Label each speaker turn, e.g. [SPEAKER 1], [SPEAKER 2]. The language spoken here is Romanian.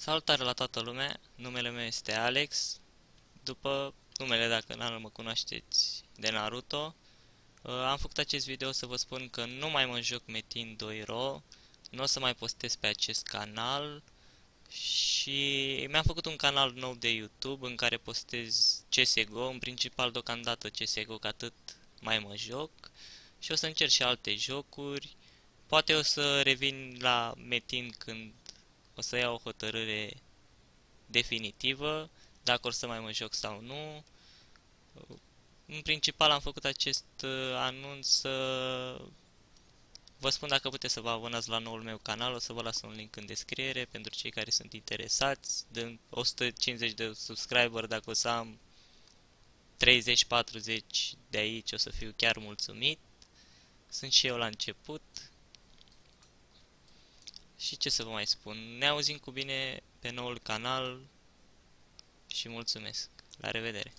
[SPEAKER 1] Salutare la toată lumea, numele meu este Alex, după numele dacă nu mă cunoașteți de Naruto. Am făcut acest video să vă spun că nu mai mă joc Metin 2.ro, nu o să mai postez pe acest canal și mi-am făcut un canal nou de YouTube în care postez CSGO, în principal deocamdată CSGO, că atât mai mă joc și o să încerc și alte jocuri. Poate o să revin la Metin când o să iau o hotărâre definitivă, dacă or să mai mă joc sau nu. În principal am făcut acest anunț să vă spun dacă puteți să vă abonați la noul meu canal, o să vă las un link în descriere pentru cei care sunt interesați. De 150 de subscriber, dacă o să am 30-40 de aici, o să fiu chiar mulțumit. Sunt și eu la început. Și ce să vă mai spun, ne auzim cu bine pe noul canal și mulțumesc. La revedere!